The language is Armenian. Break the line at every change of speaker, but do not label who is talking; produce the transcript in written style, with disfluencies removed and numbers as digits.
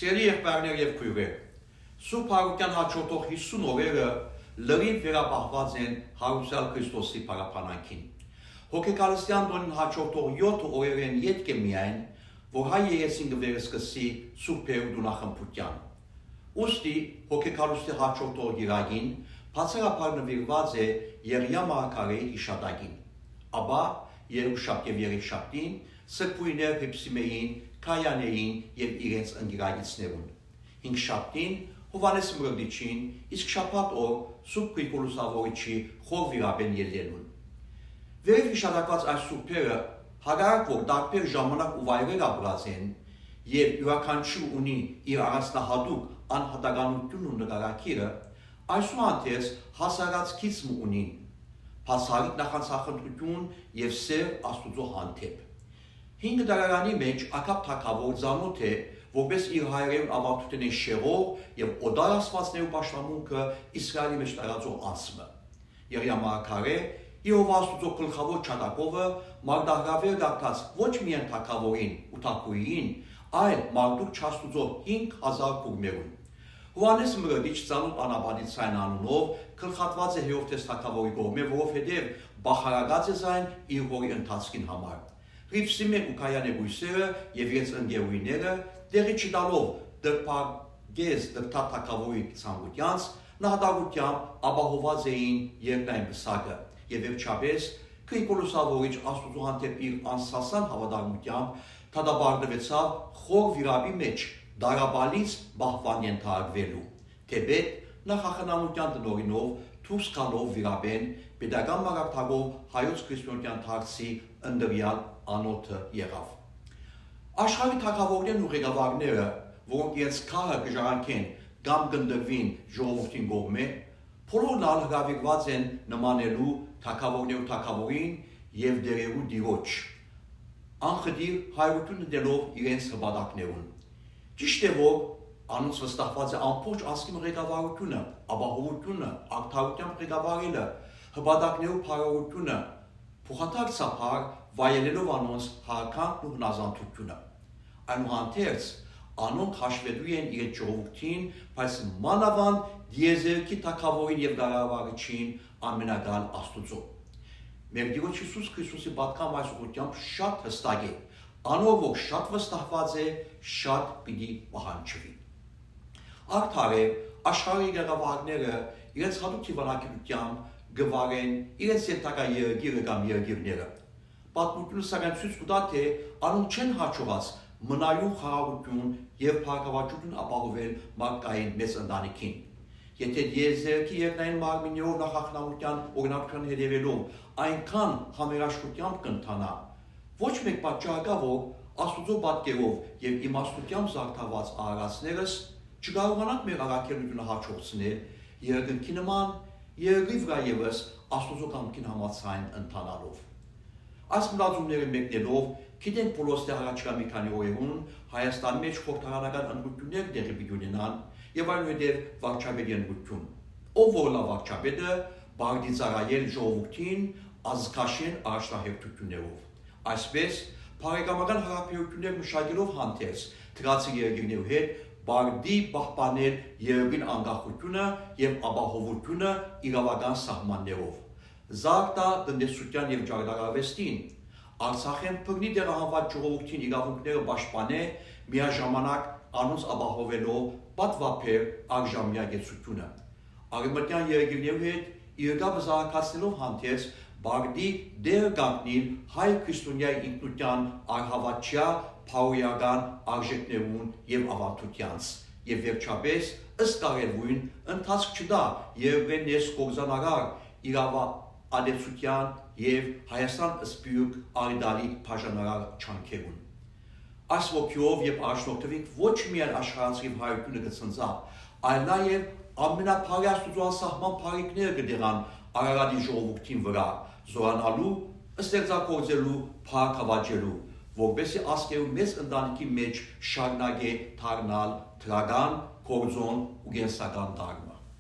Սիրելի եղբայրներ եւ քույրեր, Սուրբ Հարության հաջորդող 50 օրերը լրիվ վերապահված են Հարուսյալ Քրիստոսի փառապանանքին։ Հոգեկալստյան տոնին հաջորդող 7 օրերեն ետք է միայն, որ հայ երեսին կվերսկսի Սուրբ Պերուդու նախմբության։ Ուստի հոգեկալստի հաջորդող գիրագին բացառապես նվիրված է Եղիա մարգարեի հիշատակին, ապա Երուսաղեմ եւ Երեշապտին, Սրբույներ Հեփսիմեին, Քայանեին եւ իրենց ընկերագիցներուն։ Հինգշաբթին Հովանես Մրդիչին, իսկ շաբաթ օր Սուրբ Գրիգոր Սավորիչի խոր վիրաբեն ելնելուն։ Վերև հիշատակված այս սուրբերը հակառակ որ տարբեր ժամանակ ու վայրեր ապրած են եւ յուրաքանչյուր ունի իր առանձնահատուկ անհատականությունն ու նկարակիրը, այսուհանդերձ հասարակացիզմ ունին, հասարակ նախանցախնդրություն եւ սեր Աստուծո հանդեպ։ 5 դարարանի մեջ Աքաբ թագավոր ծանոթ է, որպես իր հայրերուն ավարտութեն շեղող եւ օդար աստվածներու պաշտամունքը Իսրայելի մեջ տարածող անձը։ Եղիա մարգարե Իհով Աստուծո գլխավոր չատակովը մարտահրավեր դարձած ոչ միայն թագավորին ու թագուհին, այլ մարդուկ չաստուծո 5000 կուրմերուն։ Հովանես Մրդիչ ծանոթ անաբադիցային անունով գլխատված է Հերովդես թագավորի կողմէ, որովհետև բախարագած է զայն իր հորի ընթացքին համար։ Հիփսիմե ու Քայանե բույսերը եւ իրենց ընկերուհիները տեղի չտալով դրփագեզ դրթա թագավորի ցանկությանց նահատակությամբ ապահոված էին երկնային բսակը եւ վերջապես Գրիգոր Սավորիչ Աստուծո հանդեպ իր անսասան հավատարմությամբ դատապարտվեցավ խոր վիրաբի մեջ դարաբալից բահվան ենթարկվելու, թեպետ նախախնամության տնօրինով դուրս գալով վիրաբեն պետական մակարդակով հայոց քրիստոնեական դարձի ընդրյալ անոթը եղավ։ Աշխարհի թագավորներն ու ղեկավարները, որոնք իրենց քահը կժառանգեն կամ կնդրվին ժողովրդին կողմէ, բոլորն ալ հրավիրված են նմանելու թագավորներու թագավորին եւ դերերու դիրոջ, անխտիր հայրություն դելով իրենց հպատակներուն։ Ճիշտ է, որ անոնց վստահված է ամբողջ ազգի ղեկավարությունը, ապահովությունը, ակտարությամբ ղեկավարելը, հպատակներու փառավորությունը, փոխադարձաբար վայելելով անոնց հարգանքն ու հնազանդությունը։ Այնուհանդերձ անոնք հաշվետու են իրենց ժողովրդին, բայց մանավանդ դիեզերքի թագավորին եւ գարավարիչին ամենագալ Աստուծո։ Մեր Տիրոջ Հիսուս Քրիստոսի պատկամ այս ուղղությամբ շատ հստակ է, անոր որ շատ վստահված է, շատ պիտի պահանջվի։ Արդար է, աշխարհի ղեկավարները իրենց հատուկ թիվանակությամբ գվարեն իրենց ենթակա երգիրը կամ երգիրները։ Պատմությունը սակայն ցույց կտա, թե անոնք չեն հաջողած մնայուն խաղաղություն եւ փառքավաճություն ապահովել մարդկային մեծ ընտանիքին։ Եթե դիեզերքի երկնային մարմիններով նախախնամության օրինակության հետևելով այնքան համերաշխությամբ կընթանա, ոչ մեկ պատճառ կա, որ Աստուծո պատկերով եւ իմաստությամբ զարդարված արարածներս չկարողանանք մեր առաքելությունը հաջողցնել երկնքի նման երկրի վրա եւս Աստուծո կամքին համաձայն ընթանալով։ Այս մտածումները մեկնելով գիտենք բոլորստի առաջկա մի քանի օրերուն Հայաստանի մեջ խորհրդարանական ընտրություններ տեղի պիտի ունենան եւ այնուհետեւ վարչապետի ընտրություն, ով որ լավ վարչապետը բարգի ծառայել ժողովրդին ազգաշեն առաջնահերթություններով։ Այսպես բարեկամական հարաբերություններ մշակելով հանդերձ թրացի երկրներու հետ բարգի պահպանել երկրին անկախությունը եւ ապահովությունը իրավական սահմաններով։ Զարգտա տնտեսության եւ ճարտարարվեստին, Արցախեն բռնի տեղահանված ժողովրդին իրավունքները պաշտպանե, միաժամանակ անոնց ապահովելով պատվաբեր արժանյա գեցությունը։ Արևմտյան երկրներու հետ իրավաբար զարգացնելով հանդերձ բարգի դեր կանգնել հայ քրիստոնյայի ինքնության արհավատչյա փարոյական արժեքներուն եւ ավանդությանց եւ վերջապես ըստ կարևույն ընթացք չդա երկրեն ներս կորզանարար իրավադեպության եւ Հայաստան ըսպյուրք արիդալի բաժանարար չանքերուն։ Այս ոգիով եւ առաջնորդվենք ոչ միայն աշխարհացի հայությունը կցնծա, այլ նաեւ ամենափարի Աստուծո անսահման բարիքները կդեղան Արարատի ժողովրդին վրա, զորանալու, ստեղծագործելու, փառքավաճելու, որպեսզի ազգերու մեծ ընտանիքի մեջ շարունակե դառնալ դրական, գործոն ու գենսական դառնալ։